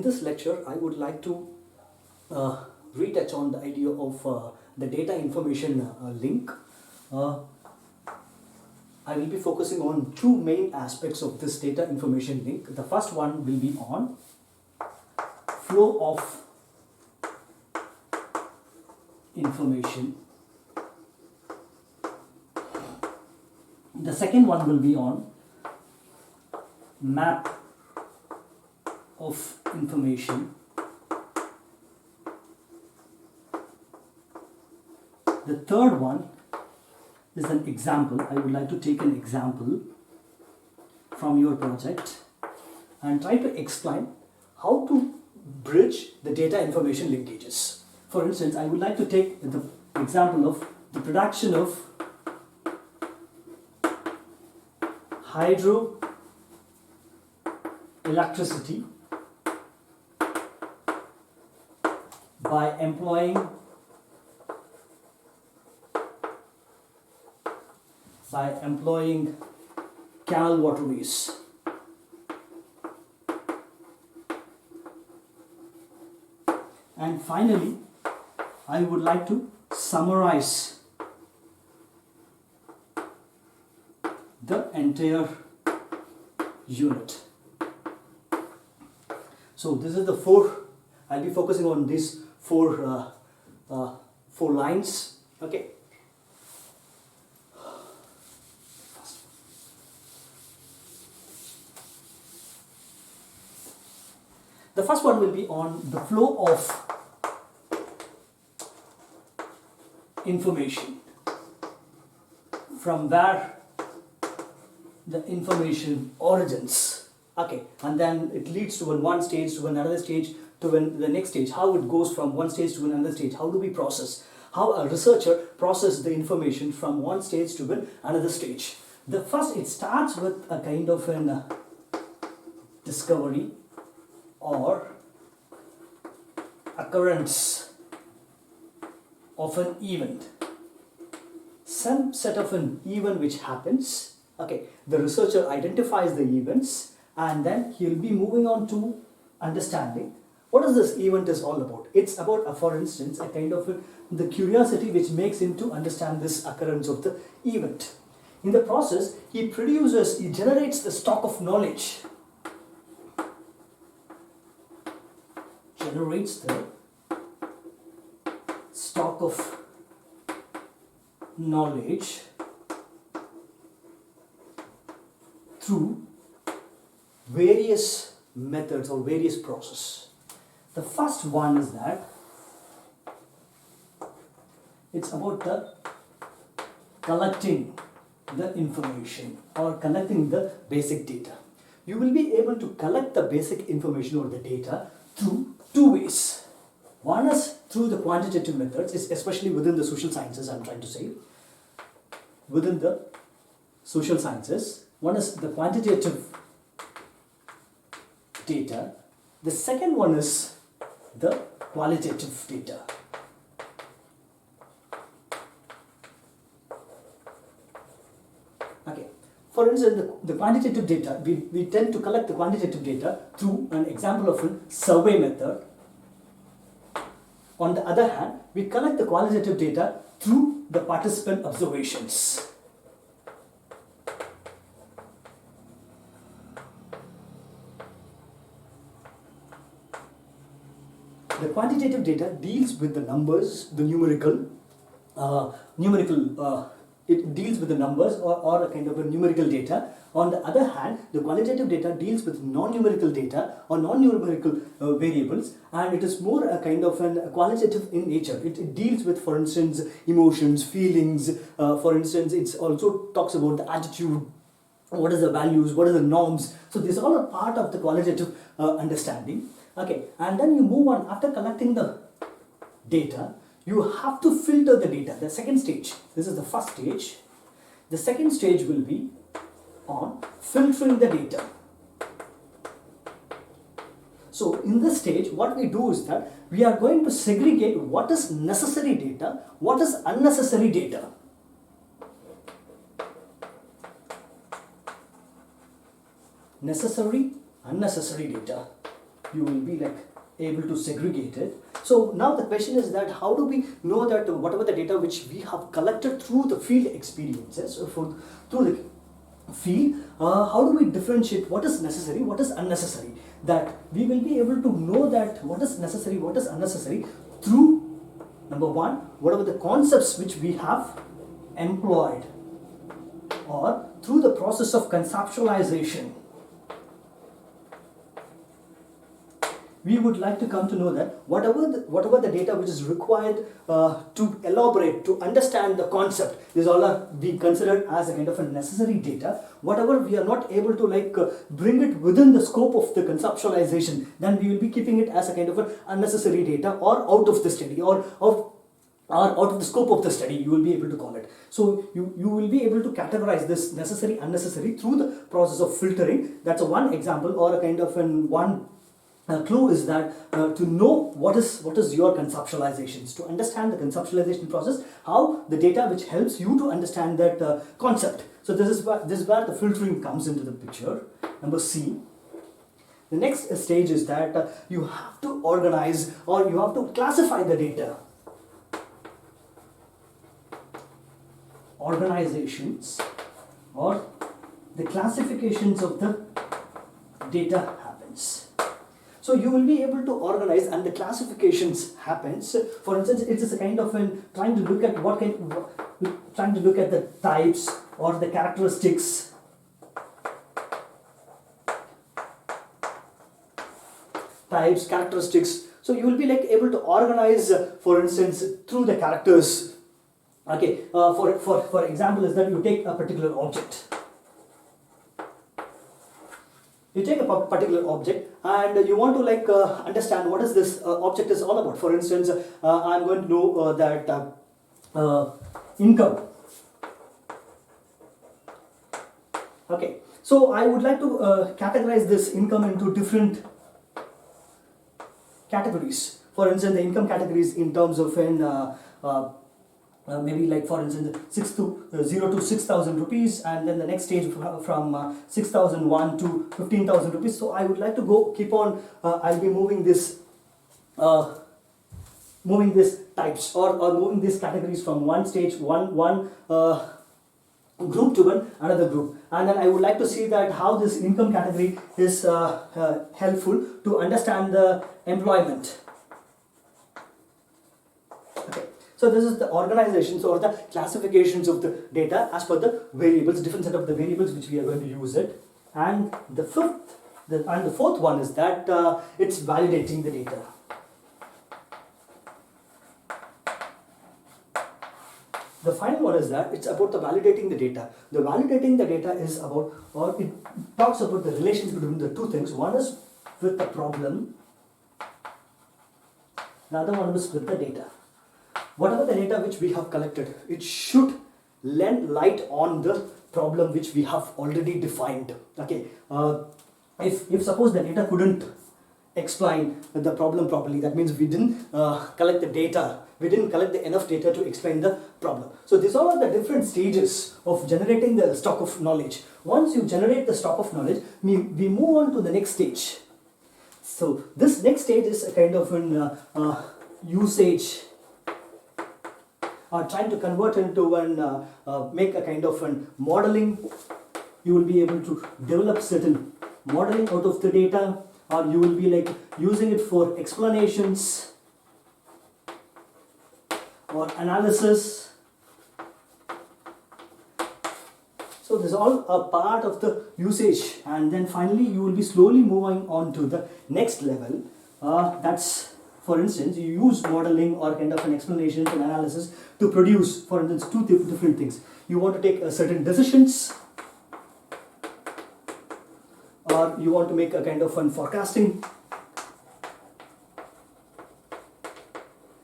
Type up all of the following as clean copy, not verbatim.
this lecture, I would like to retouch on the idea of the data information link. I will be focusing on two main aspects of this data information link. The first one will be on flow of information. The second one will be on map of information. The third one is an example. I would like to take an example from your project and try to explain how to bridge the data information linkages. For instance, I would like to take the example of the production of hydroelectricity by employing canal waterways. And finally, I would like to summarize the entire unit. So this is the four. I'll be focusing on these four lines. Okay. The first one will be on the flow of information, from where the information origins. Okay, and then it leads to one stage to another stage to the next stage. How it goes from one stage to another stage. How do we process? How a researcher processes the information from one stage to another stage. The first, it starts with a kind of an discovery or occurrence of an event, some set of an event which happens. Okay, the researcher identifies the events and then he'll be moving on to understanding what is this event is all about. It's about, for instance, a kind of the curiosity which makes him to understand this occurrence of the event. In the process, he generates the stock of knowledge. Generates the stock of knowledge through various methods or various processes. The first one is that it's about the collecting the information or collecting the basic data. You will be able to collect the basic information or the data through two ways. One is through the quantitative methods, especially within the social sciences, I'm trying to say. Within the social sciences, one is the quantitative data. The second one is the qualitative data. Okay. For instance, the quantitative data, we tend to collect the quantitative data through an example of a survey method. On the other hand, we collect the qualitative data through the participant observations. The quantitative data deals with the numbers, the it deals with the numbers or a kind of a numerical data. On the other hand, the qualitative data deals with non-numerical data or non-numerical variables, and it is more a kind of a qualitative in nature. It deals with, for instance, emotions, feelings. For instance, it also talks about the attitude, what are the values, what are the norms. So this is all a part of the qualitative understanding. Okay, and then you move on. After collecting the data, you have to filter the data. The second stage, this is the first stage. The second stage will be on filtering the data. So in this stage, what we do is that we are going to segregate what is necessary data, what is unnecessary data. Necessary, unnecessary data. you will be like able to segregate it. So now the question is that how do we know that whatever the data which we have collected through the field experiences, through the field, how do we differentiate what is necessary, what is unnecessary? That we will be able to know that what is necessary, what is unnecessary through, number one, whatever the concepts which we have employed, or through the process of conceptualization. We would like to come to know that whatever the data which is required to elaborate, to understand the concept, is all are being considered as a kind of a necessary data. Whatever we are not able to bring it within the scope of the conceptualization, then we will be keeping it as a kind of an unnecessary data, or out of the study, or out of the scope of the study, you will be able to call it. So you will be able to categorize this necessary, unnecessary through the process of filtering. That's one example, or a kind of one clue is that to know what is your conceptualizations, to understand the conceptualization process, how the data which helps you to understand that concept. So this is where the filtering comes into the picture. Number C. The next stage is that you have to organize, or you have to classify the data. Organizations, or the classifications of the data happens. So you will be able to organize, and the classifications happens. For instance, it is a kind of trying to look at the types or the characteristics. Types, characteristics. So you will be able to organize, for instance, through the characters. Okay. For example, is that you take a particular object. You take a particular object and you want to understand what is this object is all about. For instance, I'm going to know that income. Okay, so I would like to categorize this income into different categories. For instance, the income categories in terms of maybe for instance 0 to 6,000 rupees, and then the next stage from 6,001 to 15,000 rupees. So I would like to keep on. I'll be moving this types or moving these categories from one stage, one group to another group, and then I would like to see that how this income category is helpful to understand the employment. So this is the organizations or the classifications of the data as per the variables, different set of the variables which we are going to use it. And the fourth one is that it's validating the data. The final one is that it's about the validating the data. The validating the data is about, or it talks about the relations between the two things. One is with the problem, the other one is with the data. Whatever the data which we have collected, it should lend light on the problem which we have already defined. Okay, if suppose the data couldn't explain the problem properly, that means we didn't collect the data, we didn't collect enough data to explain the problem. So these are the different stages of generating the stock of knowledge. Once you generate the stock of knowledge, we move on to the next stage. So this next stage is a kind of an usage, or trying to convert into make a kind of an modeling. You will be able to develop certain modeling out of the data, or you will be using it for explanations or analysis. So this is all a part of the usage, and then finally you will be slowly moving on to the next level. That's, for instance, you use modeling or kind of an explanation and analysis to produce, for instance, two different things. You want to take certain decisions, or you want to make a kind of an forecasting,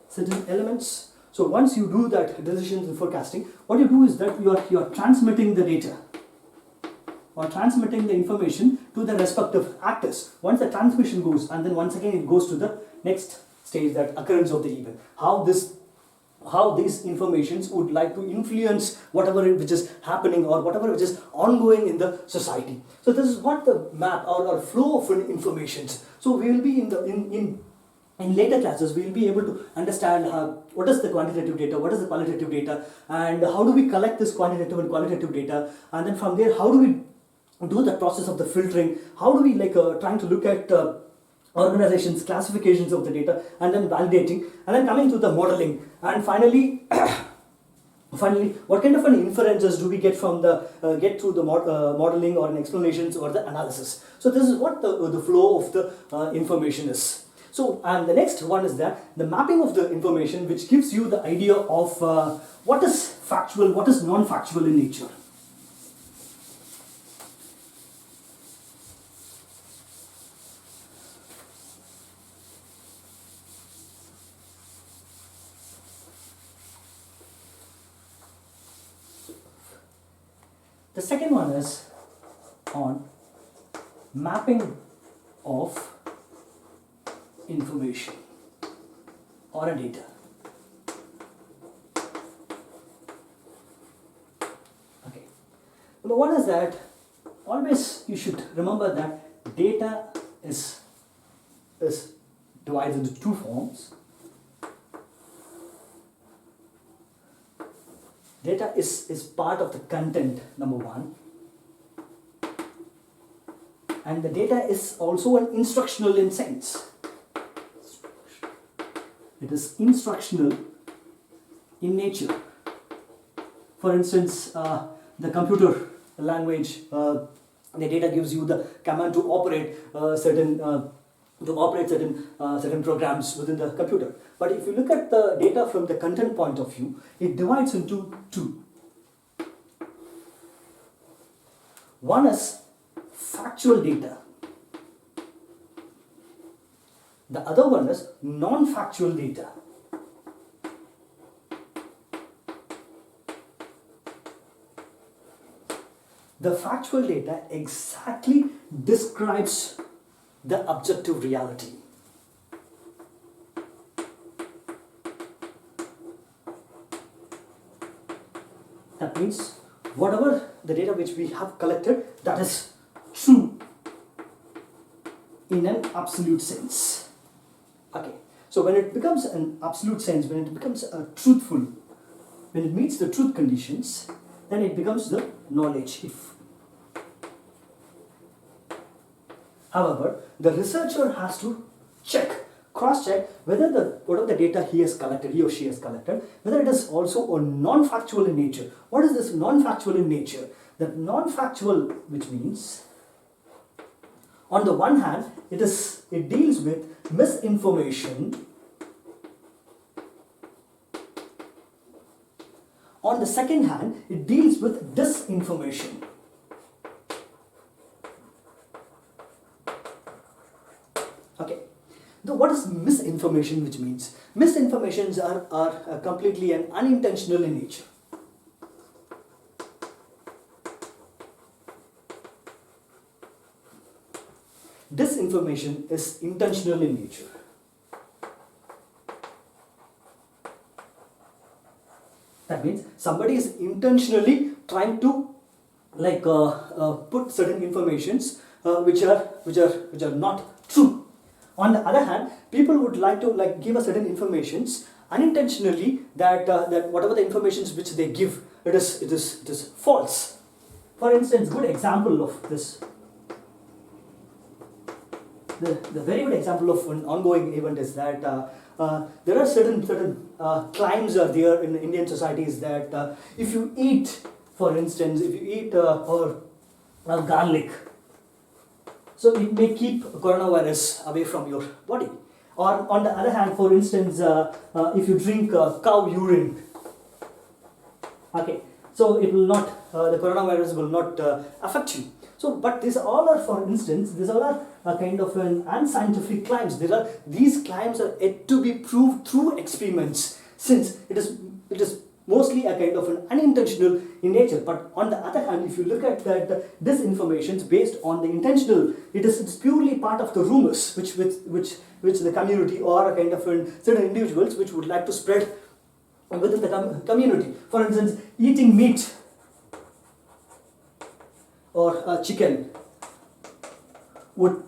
certain elements. So once you do that decisions and forecasting, what you do is that you are transmitting the data or transmitting the information to the respective actors. Once the transmission goes, and then once again it goes to the next stage, that occurrence of the event. How this how these informations would like to influence whatever which is happening or whatever which is ongoing in the society. So this is what the map or flow of informations. So we will be in later classes we will be able to understand what is the quantitative data, what is the qualitative data, and how do we collect this quantitative and qualitative data, and then from there how do we do the process of the filtering, how do we trying to look at organizations, classifications of the data, and then validating, and then coming to the modeling, and finally what kind of an inferences do we get from the get through the modeling or an explanations or the analysis. So this is what the flow of the information is. So, and the next one is that the mapping of the information, which gives you the idea of what is factual, what is non-factual in nature. The second one is on mapping of information or a data. Okay. Number one is that always you should remember that data is divided into two forms. Data is part of the content, number one, and the data is also an instructional in sense. It is instructional in nature. For instance, the computer language, the data gives you the command to operate certain programs within the computer. But if you look at the data from the content point of view, it divides into two. One is factual data. The other one is non-factual data. The factual data exactly describes the objective reality. That means whatever the data which we have collected, that is true in an absolute sense. Okay, so when it becomes an absolute sense, when it becomes truthful, when it meets the truth conditions, then it becomes the knowledge. However, the researcher has to cross-check whether whatever the data he or she has collected, whether it is also a non-factual in nature. What is this non-factual in nature? The non-factual, which means, on the one hand, it deals with misinformation. On the second hand, it deals with disinformation. Okay. Now, what is misinformation, which means? Misinformations are completely and unintentional in nature. Disinformation is intentional in nature. That means somebody is intentionally trying to put certain informations which are not true. On the other hand, people would like to give us certain informations unintentionally that whatever the informations which they give, it is false. For instance, good example of this. The very good example of an ongoing event is that there are certain claims are there in Indian societies that if you eat, for instance, garlic, so it may keep coronavirus away from your body. Or on the other hand, for instance, if you drink cow urine, okay, so it will not, the coronavirus will not affect you. So, but these all are, for instance, these all are a kind of an unscientific claims. These claims are yet to be proved through experiments, since it is mostly a kind of an unintentional in nature. But on the other hand, if you look at that, this information is based on the intentional. It's purely part of the rumors which the community or a kind of certain individuals which would like to spread within the community. For instance, eating meat or chicken would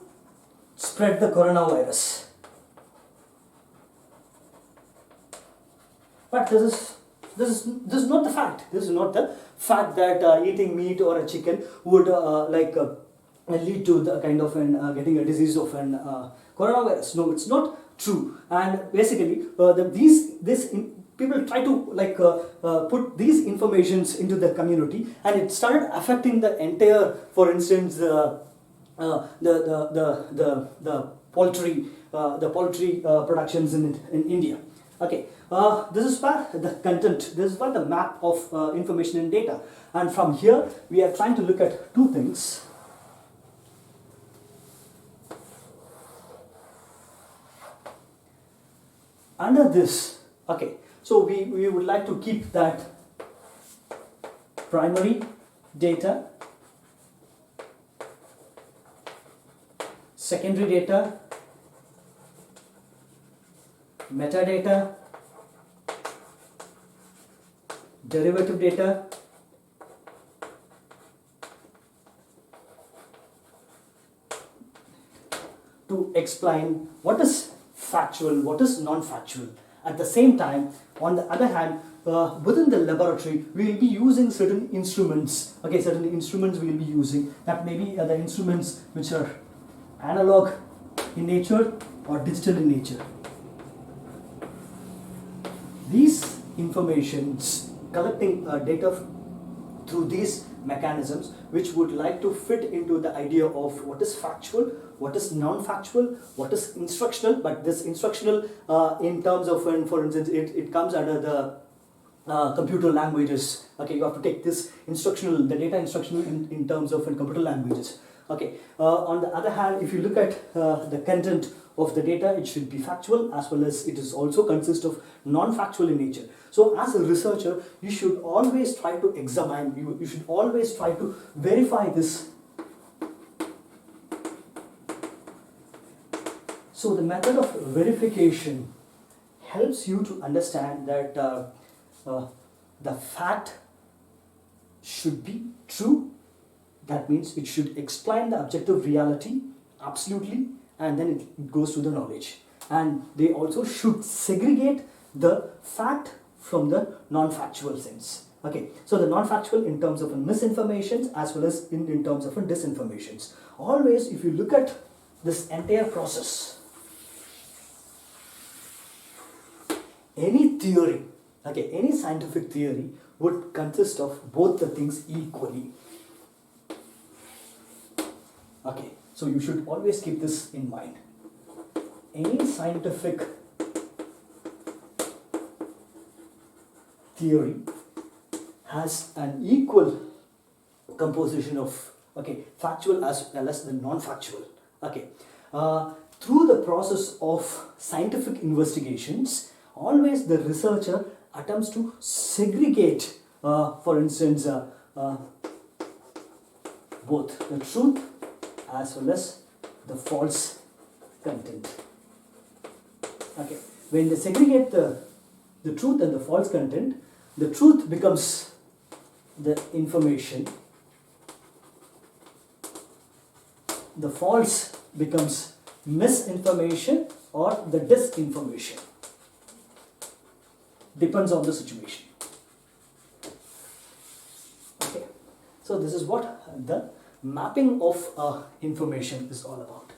spread the coronavirus. But this is not the fact. This is not the fact that eating meat or a chicken would lead to the kind of getting a disease of an coronavirus. No, it's not true. And basically, people try to put these informations into the community, and it started affecting the entire. For instance, the poultry productions in India. Okay, this is where the content. This is where the map of information and data. And from here, we are trying to look at two things. Under this, okay, so we would like to keep that primary data, secondary data, metadata, derivative data, to explain what is factual, what is non-factual. At the same time, on the other hand, within the laboratory, we will be using certain instruments. Okay, certain instruments we will be using. That may be the instruments which are analog in nature or digital in nature. These informations, collecting data through these mechanisms, which would like to fit into the idea of what is factual, what is non-factual, what is instructional. But this instructional in terms of, for instance, it comes under the computer languages. Okay, you have to take this instructional, the data instructional in terms of computer languages. Okay, on the other hand, if you look at the content of the data, it should be factual, as well as it is also consist of non-factual in nature. So as a researcher, you should always try to examine, you should always try to verify this. So the method of verification helps you to understand that the fact should be true. That means it should explain the objective reality absolutely, and then it goes to the knowledge. And they also should segregate the fact from the non-factual sense. Okay, so the non-factual in terms of misinformation as well as in terms of disinformations. Always, if you look at this entire process, any theory, okay, any scientific theory would consist of both the things equally. Okay, so you should always keep this in mind. Any scientific theory has an equal composition of factual as well as the non-factual. Okay, through the process of scientific investigations, always the researcher attempts to segregate, for instance, both the truth as well as the false content. Okay, when they segregate the truth and the false content, the truth becomes the information, the false becomes misinformation or the disinformation. Depends on the situation. Okay, so this is what the mapping of information is all about.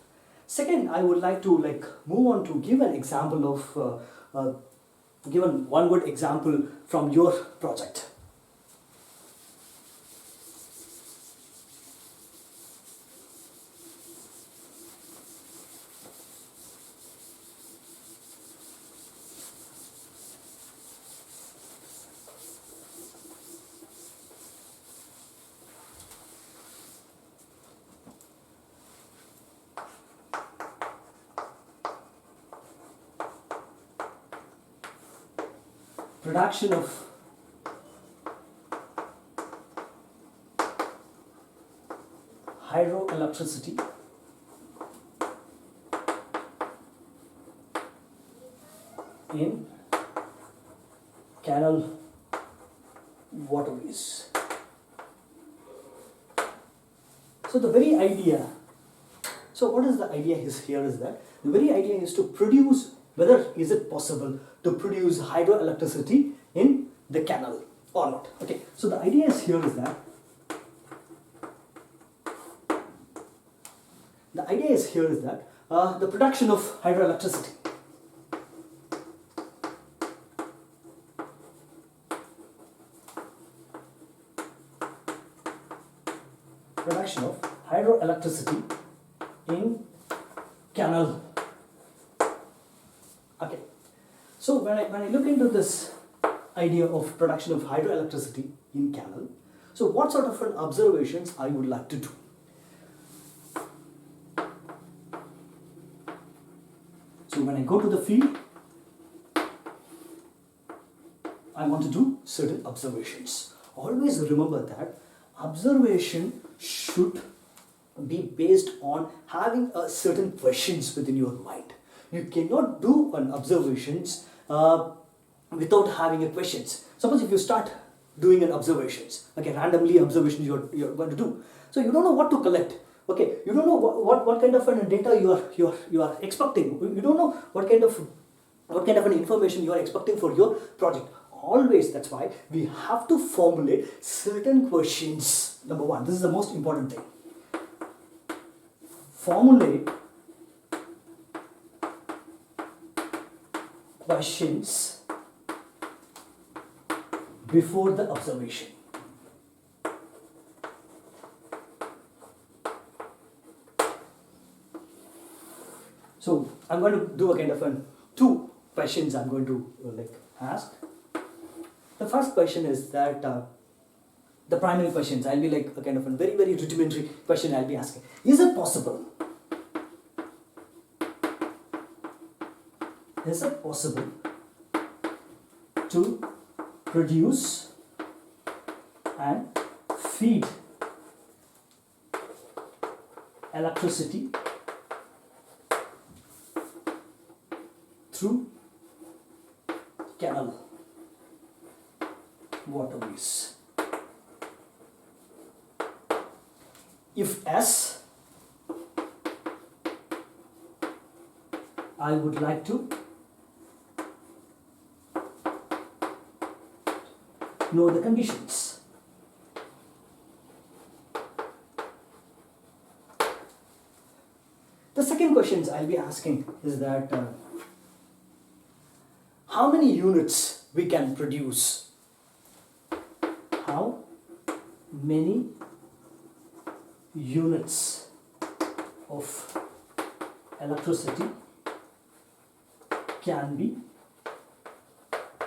Second, I would like to move on to give an example of given one good example from your project. Production of hydroelectricity in canal waterways. So the very idea, so what is the idea here is that the very idea is to produce, whether is it possible to produce hydroelectricity in the canal or not. Okay, so the idea is here is that the production of hydroelectricity in canal. Okay, so when I look into this idea of production of hydroelectricity in canal, so what sort of observations I would like to do? So when I go to the field, I want to do certain observations. Always remember that observation should be based on having a certain questions within your mind. You cannot do an observations without having a questions. Suppose if you start doing an observations, okay, randomly observations you're going to do, so you don't know what to collect. Okay, you don't know what kind of an data you are expecting. You don't know what kind of an information you are expecting for your project. Always, that's why we have to formulate certain questions. Number one, this is the most important thing. Formulate questions before the observation. So I'm going to do a kind of two questions I'm going to ask. The first question is that the primary questions, I'll be like a kind of a very, very rudimentary question I'll be asking. Is it possible to produce and feed electricity through canal waterways? If yes, I would like to know the conditions. The second questions I'll be asking is that how many units we can produce? How many units of electricity can be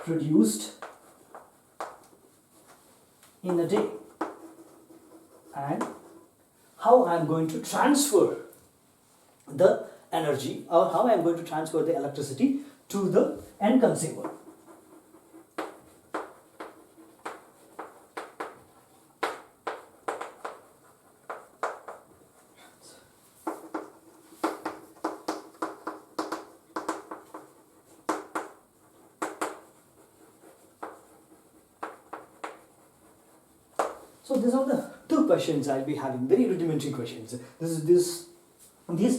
produced in a day, and how I am going to transfer the energy, or how I am going to transfer the electricity to the end consumer. So these are the two questions I'll be having, very rudimentary questions. These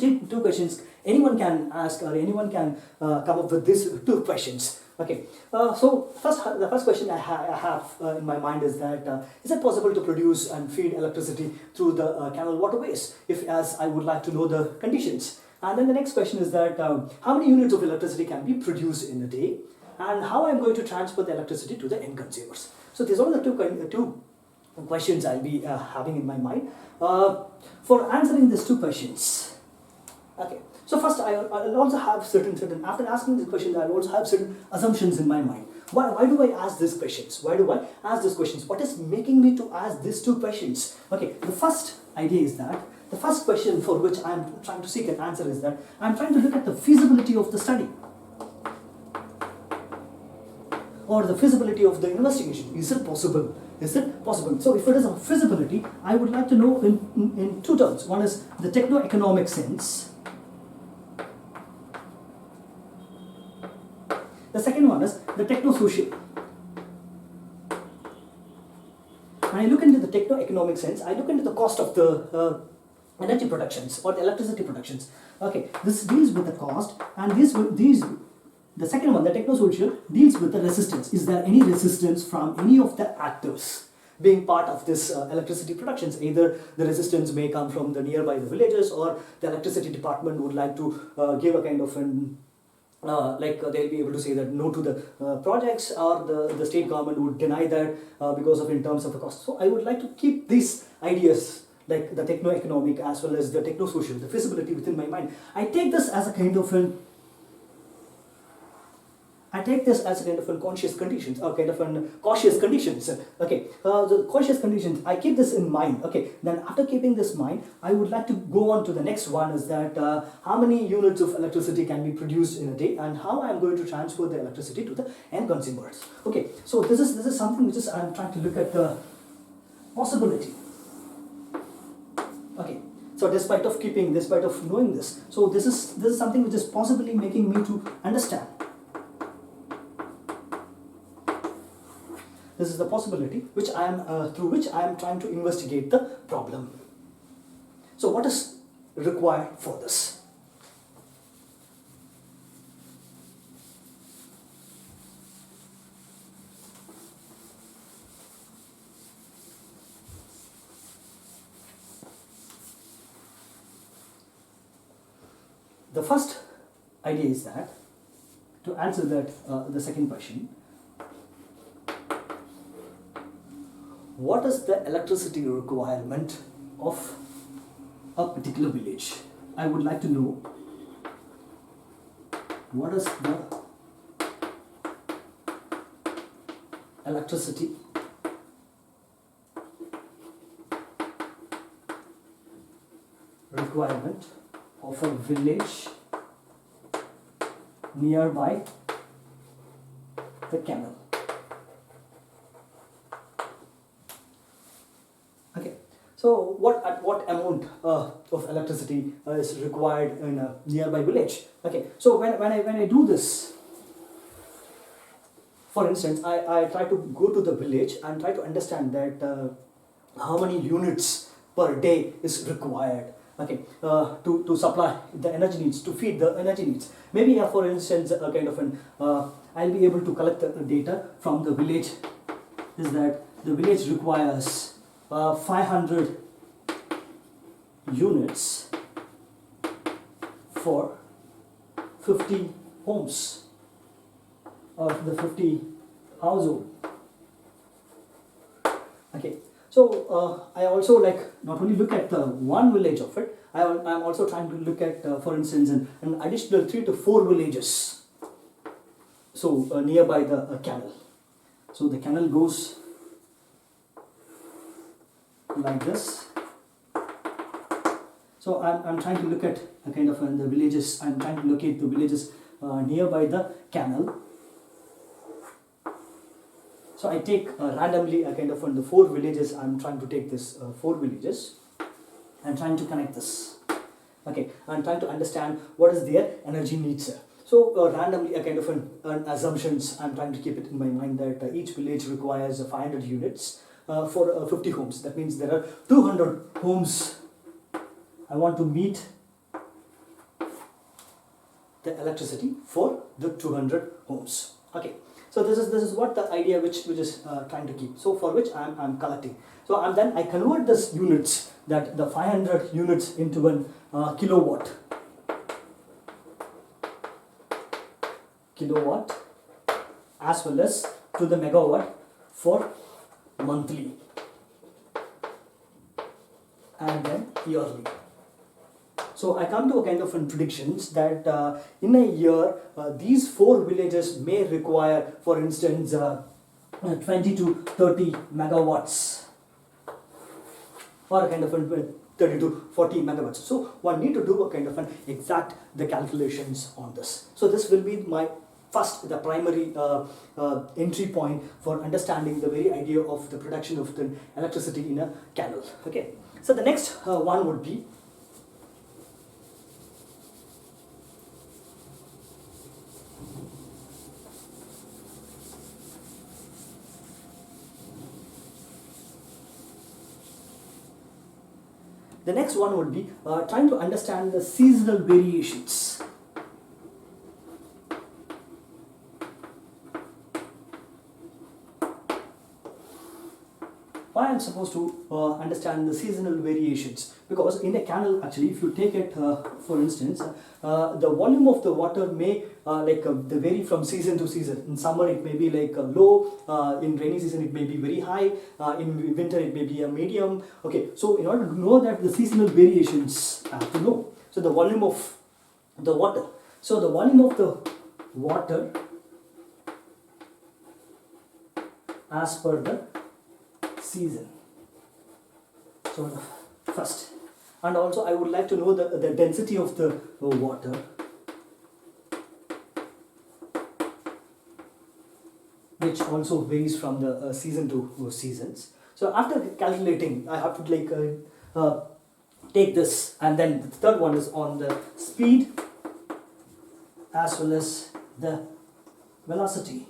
two questions anyone can ask, or anyone can come up with these two questions. Okay, so the first question I have in my mind is that is it possible to produce and feed electricity through the canal waterways? If as I would like to know the conditions. And then the next question is that how many units of electricity can be produced in a day, and how I'm going to transfer the electricity to the end consumers. So these are the two questions I'll be having in my mind for answering these two questions. Okay, so first I'll also have certain after asking these questions, I'll also have certain assumptions in my mind. Why do I ask these questions? Why do I ask these questions? What is making me to ask these two questions? Okay, the first idea is that the first question for which I'm trying to seek an answer is that I'm trying to look at the feasibility of the study, or the feasibility of the investigation. Is it possible? Is it possible? So if it is a feasibility, I would like to know in two terms. One is the techno-economic sense. The second one is the techno-social. when I look into the techno-economic sense, I look into the cost of the energy productions or the electricity productions. Okay, this deals with the cost, and the second one, the techno-social, deals with the resistance. Is there any resistance from any of the actors being part of this electricity productions? Either the resistance may come from the nearby the villages, or the electricity department would like to give a kind of an they'll be able to say that no to the projects, or the state government would deny that because of in terms of the cost. So I would like to keep these ideas like the techno-economic as well as the techno-social, the feasibility within my mind. I take this as a kind of an conscious conditions, or kind of an cautious conditions. Okay, the cautious conditions, I keep this in mind. Okay, then after keeping this in mind, I would like to go on to the next one, is that how many units of electricity can be produced in a day, and how I am going to transfer the electricity to the end consumers. Okay, so this is something which is I'm trying to look at the possibility. Okay, so despite of knowing this, so this is something which is possibly making me to understand. This is the possibility which I am through which I am trying to investigate the problem. So what is required for this? The first idea is that, to answer that the second question, what is the electricity requirement of a particular village? I would like to know what is the electricity requirement of a village nearby the canal. Okay, so what amount of electricity is required in a nearby village? Okay, so when I do this, for instance, I try to go to the village and try to understand that how many units per day is required. Okay, to supply the energy needs, to feed the energy needs. Maybe for instance, a kind of an I'll be able to collect the data from the village. Is that the village requires 500 units for 50 homes, or the 50 household. Okay, so I also not only look at the one village of it, I'm also trying to look at for instance an additional 3 to 4 villages, so nearby the canal. So the canal goes like this. So I'm trying to look at a kind of the villages. I'm trying to locate the villages nearby the canal. So I take randomly a kind of the 4 villages. I'm trying to take this 4 villages and trying to connect this. Okay, I'm trying to understand what is their energy needs. So randomly a kind of an assumptions, I'm trying to keep it in my mind that each village requires 500 units for 50 homes. That means there are 200 homes. I want to meet the electricity for the 200 homes. Okay, so this is what the idea which is trying to keep. So for which I'm collecting. So then I convert this units, that the 500 units into an kilowatt as well as to the megawatt for monthly and then yearly. So I come to a kind of predictions that in a year these 4 villages may require, for instance, 20 to 30 megawatts, or a kind of 30 to 40 megawatts. So one need to do a kind of an exact the calculations on this. So this will be my the primary entry point for understanding the very idea of the production of the electricity in a canal. Okay, so the next one would be The next one would be trying to understand the seasonal variations. Why I'm supposed to understand the seasonal variations? Because in a canal, actually, if you take it for instance, the volume of the water may they vary from season to season. In summer it may be like low, in rainy season it may be very high, in winter it may be a medium. Okay, so in order to know that the seasonal variations, I have to know. So the volume of the water. So the volume of the water as per the season. So first, and also I would like to know the density of the water, which also varies from the season to seasons. So after calculating, I have to take this, and then the third one is on the speed as well as the velocity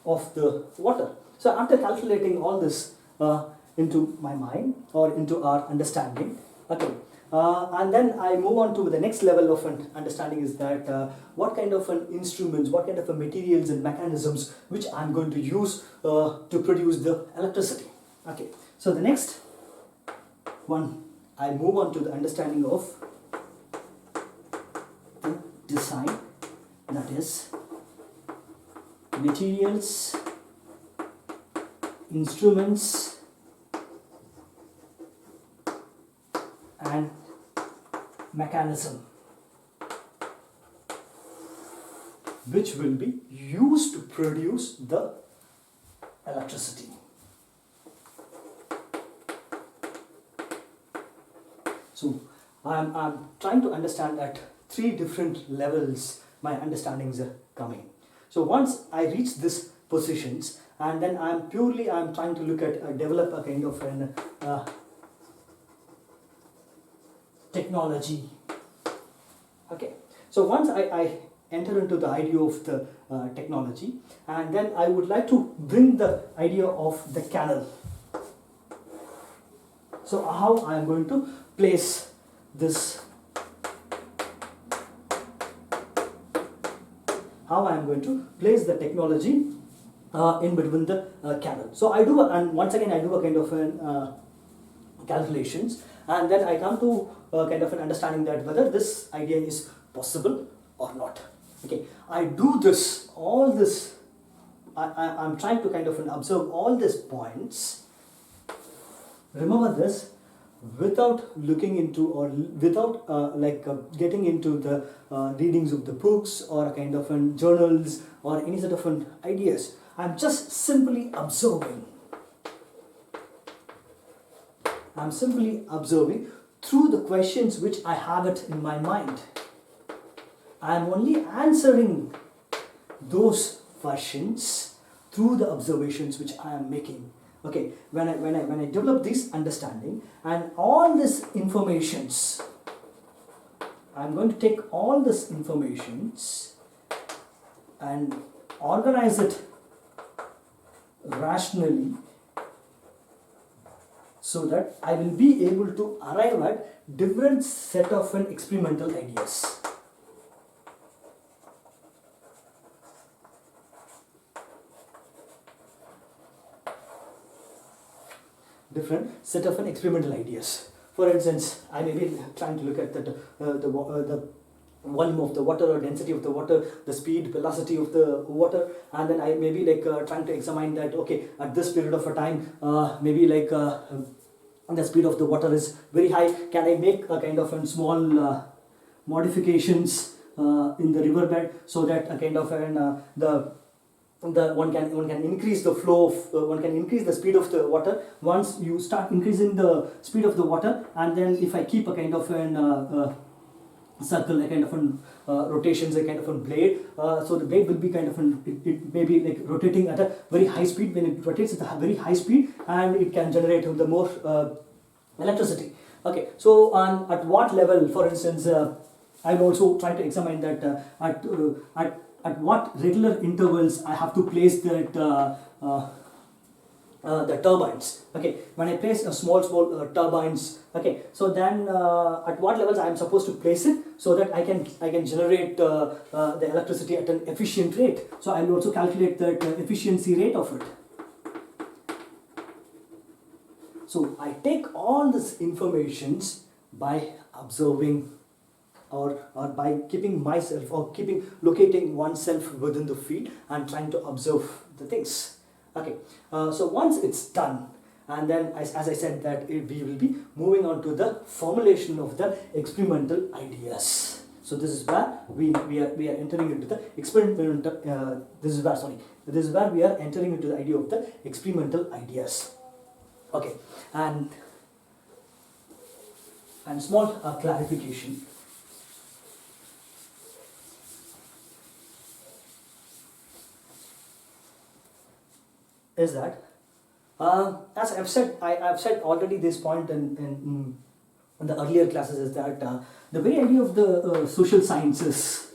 of the water. So after calculating all this into my mind or into our understanding, okay, and then I move on to the next level of an understanding is that what kind of an instruments, what kind of a materials and mechanisms which I'm going to use to produce the electricity. Okay, so the next one, I move on to the understanding of the design, that is materials, instruments and mechanism which will be used to produce the electricity. So I'm trying to understand at 3 different levels my understandings are coming. So once I reach this positions, and then I'm trying to look at develop a kind of an technology. Okay, so once I enter into the idea of the technology, and then I would like to bring the idea of the canal. So how I am going to place this, how I am going to place the technology in between the canal. So I do, and once again I do a kind of an calculations, and then I come to kind of an understanding that whether this idea is possible or not. Okay, I do this, all this, I'm trying to kind of observe all these points. Remember this, without looking into or without getting into the readings of the books or a kind of journals or any sort of ideas. I'm just simply observing. I'm simply observing through the questions which I have it in my mind. I am only answering those questions through the observations which I am making. Okay, when I develop this understanding and all this informations, I'm going to take all this informations and organize it rationally so that I will be able to arrive at different set of experimental ideas. Different set of experimental ideas. For instance, I may be trying to look at the volume of the water or density of the water, the speed, velocity of the water, and then I may be trying to examine that, okay, at this period of a time, maybe the speed of the water is very high. Can I make a kind of small modifications in the riverbed so that a kind of one can increase the flow of one can increase the speed of the water. Once you start increasing the speed of the water, and then if I keep a kind of circle, a kind of rotations, a kind of blade, so the blade will be kind of it may be rotating at a very high speed. When it rotates at a very high speed, and it can generate the more electricity. Okay, so at what level, for instance, I'm also trying to examine that at what regular intervals I have to place that the turbines. Okay, when I place a small turbines, okay, so then at what levels I am supposed to place it so that I can generate the electricity at an efficient rate. So I will also calculate that efficiency rate of it. So I take all this informations by observing or by keeping myself or locating oneself within the field and trying to observe the things. Okay, so once it's done, and then as I said that we will be moving on to the formulation of the experimental ideas. So this is where we are entering into the experimental. This is where we are entering into the idea of the experimental ideas. Okay, and small clarification. Is that as I've said already this point in the earlier classes, is that the very idea of the social sciences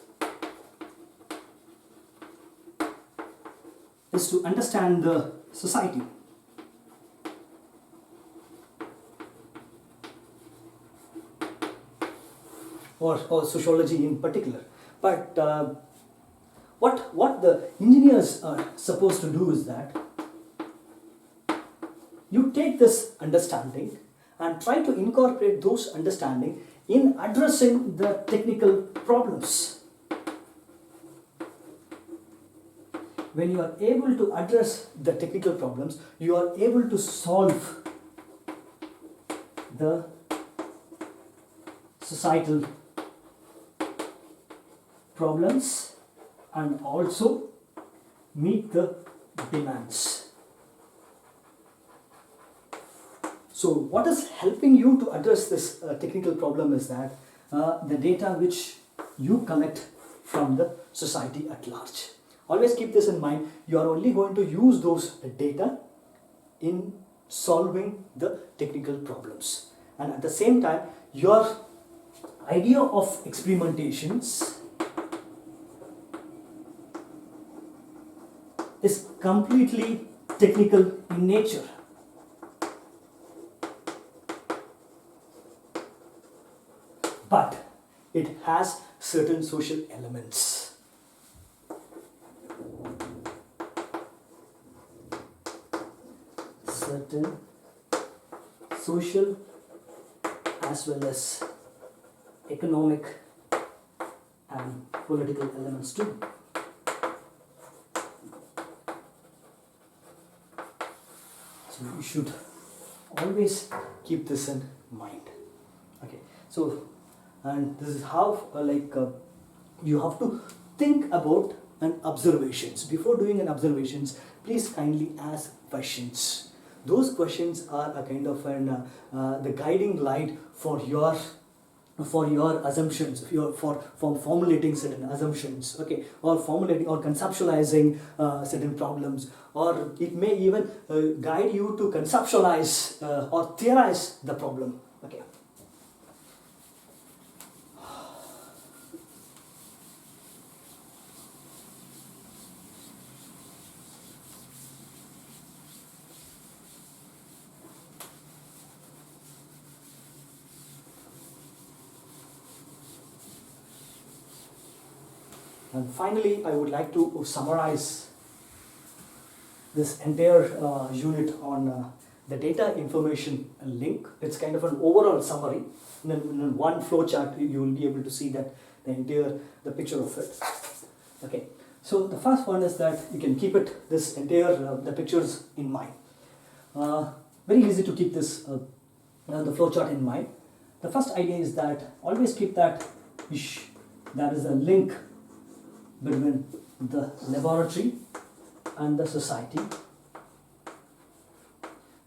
is to understand the society. Or sociology in particular, but what the engineers are supposed to do is that you take this understanding and try to incorporate those understanding in addressing the technical problems. When you are able to address the technical problems, you are able to solve the societal problems and also meet the demands. So what is helping you to address this technical problem is that the data which you collect from the society at large. Always keep this in mind, you are only going to use those data in solving the technical problems. And at the same time, your idea of experimentations is completely technical in nature. But it has certain social elements. Certain social as well as economic and political elements too. So you should always keep this in mind. Okay, so and this is how you have to think about an observations. Before doing an observations, please kindly ask questions. Those questions are a kind of the guiding light for your assumptions, for formulating certain assumptions, okay, or formulating or conceptualizing certain problems, or it may even guide you to conceptualize or theorize the problem. Okay. And finally, I would like to summarize this entire unit on the data information link. It's kind of an overall summary. In one flowchart, you will be able to see that the picture of it. Okay. So the first one is that you can keep this entire the pictures in mind. Very easy to keep this the flowchart in mind. The first idea is that always keep that there is a link between the laboratory and the society.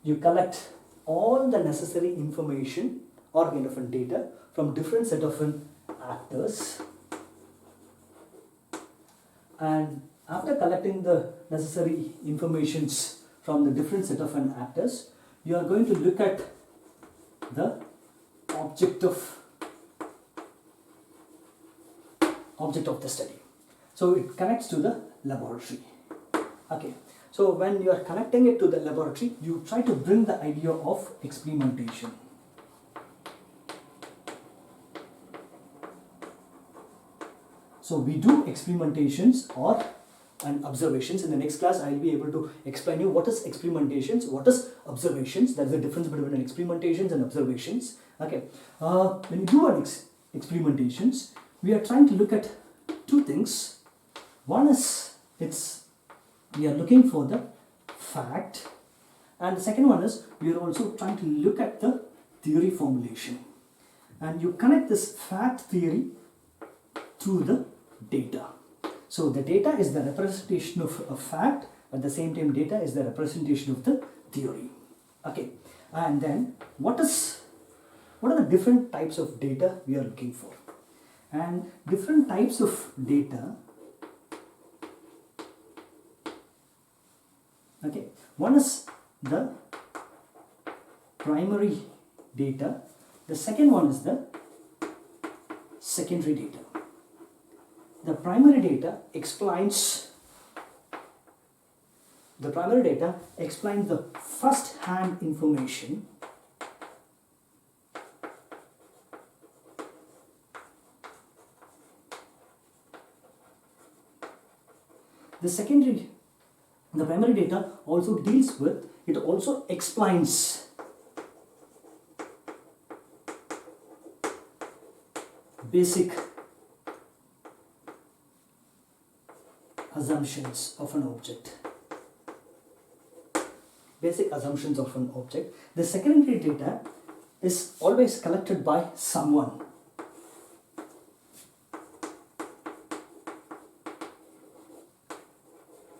You collect all the necessary information or kind of data from different set of actors, and after collecting the necessary informations from the different set of actors, you are going to look at the object of the study. So it connects to the laboratory. Okay. So when you are connecting it to the laboratory, you try to bring the idea of experimentation. So we do experimentations or and observations. In the next class, I will be able to explain you what is experimentations, what is observations. There is a difference between experimentations and observations. Okay, when you do an experimentations, we are trying to look at two things. One is we are looking for the fact, and the second one is we are also trying to look at the theory formulation. And you connect this fact theory through the data. So the data is the representation of a fact, at the same time data is the representation of the theory. Okay, and then what are the different types of data we are looking for? And different types of data, okay, one is the primary data, the second one is the secondary data. The primary data explains the first-hand information the primary data also deals with, it also explains basic assumptions of an object. Basic assumptions of an object. The secondary data is always collected by someone.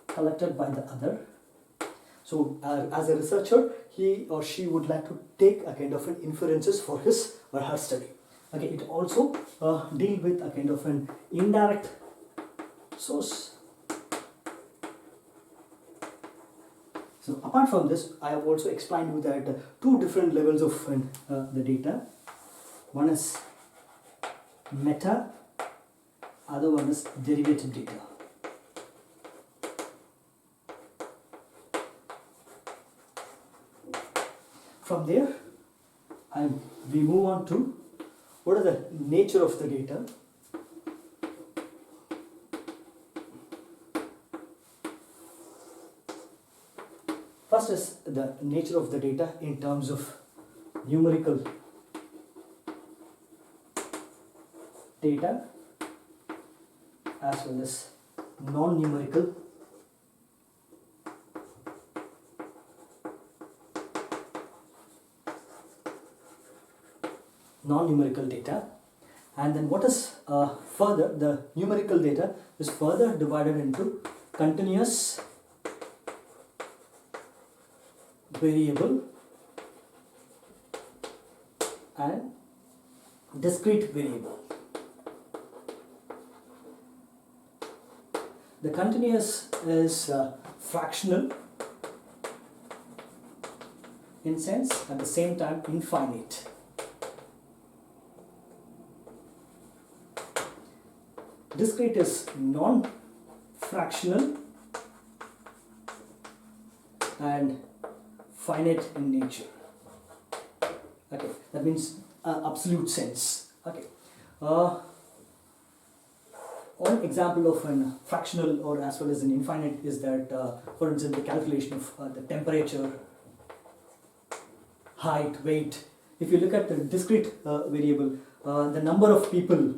Collected by the other. So as a researcher, he or she would like to take a kind of an inferences for his or her study. Okay, it also deal with a kind of an indirect source. So apart from this, I have also explained you that two different levels of the data. One is meta, other one is derivative data. From there, we move on to what is the nature of the data. First is the nature of the data in terms of numerical data as well as non-numerical data. And then what is further, the numerical data is further divided into continuous variable and discrete variable. The continuous is fractional in sense, at the same time infinite. Discrete is non-fractional and finite in nature. Okay, that means absolute sense. Okay. One example of a fractional or as well as an infinite is that, for instance, the calculation of the temperature, height, weight. If you look at the discrete variable, the number of people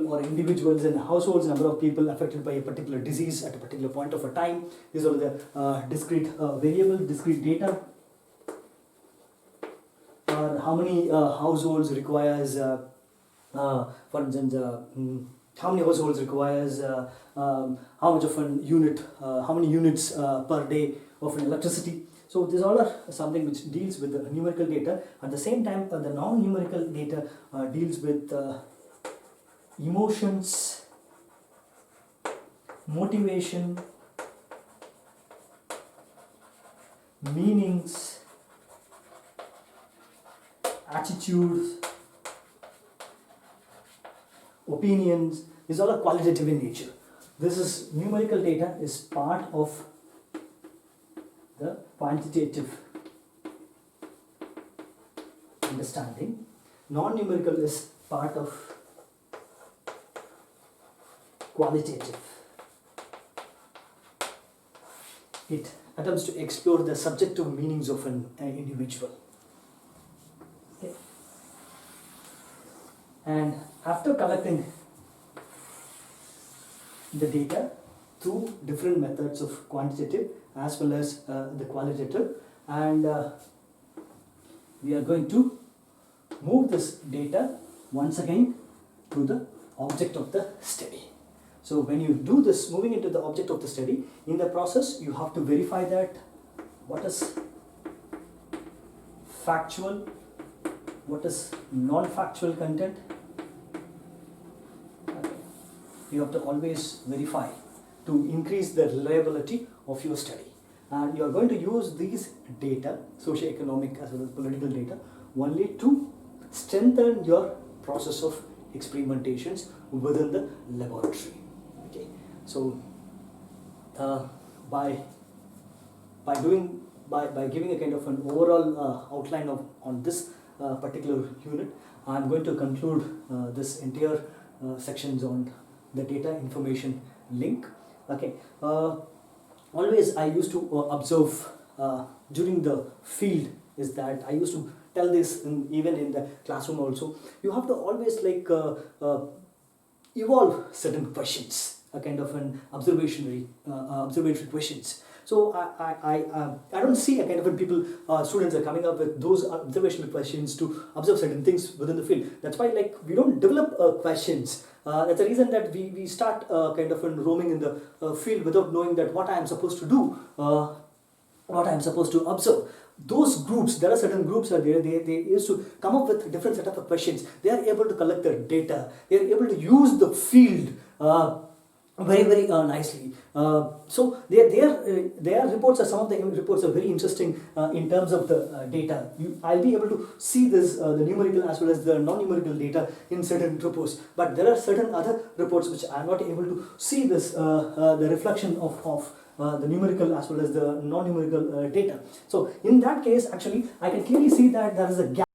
or individuals in households, number of people affected by a particular disease at a particular point of a time. These are the discrete variable, discrete data. Or how many households requires, for instance, how many households requires how much of an unit, how many units per day of an electricity. So these all are something which deals with the numerical data. At the same time, the non-numerical data deals with emotions, motivation, meanings, attitudes, opinions. is all a qualitative in nature. This is numerical data is part of the quantitative understanding. Non-numerical is part of qualitative. It attempts to explore the subjective meanings of an individual. Okay. And after collecting the data through different methods of quantitative as well as the qualitative, and we are going to move this data once again to the object of the study. So when you do this, moving into the object of the study, in the process you have to verify that what is factual, what is non-factual content. Okay. You have to always verify to increase the reliability of your study. And you are going to use these data, socio-economic as well as political data, only to strengthen your process of experimentations within the laboratory. Okay, so by giving a kind of an overall outline on this particular unit, I am going to conclude this entire sections on the data information link. Okay, always I used to observe during the field is that I used to tell this even in the classroom also. You have to always like evolve certain questions, a kind of an observatory questions. So I don't see a kind of people students are coming up with those observational questions to observe certain things within the field. That's why like we don't develop questions. That's the reason that we start kind of roaming in the field without knowing that what I am supposed to do, what I am supposed to observe. Those groups, there are certain groups are there, they used to come up with different set of questions. They are able to collect their data, they are able to use the field very nicely. So their reports are, some of the reports are very interesting in terms of the data. I'll be able to see this the numerical as well as the non-numerical data in certain reports, but there are certain other reports which I am not able to see this the reflection of the numerical as well as the non-numerical data. So in that case, actually I can clearly see that there is a gap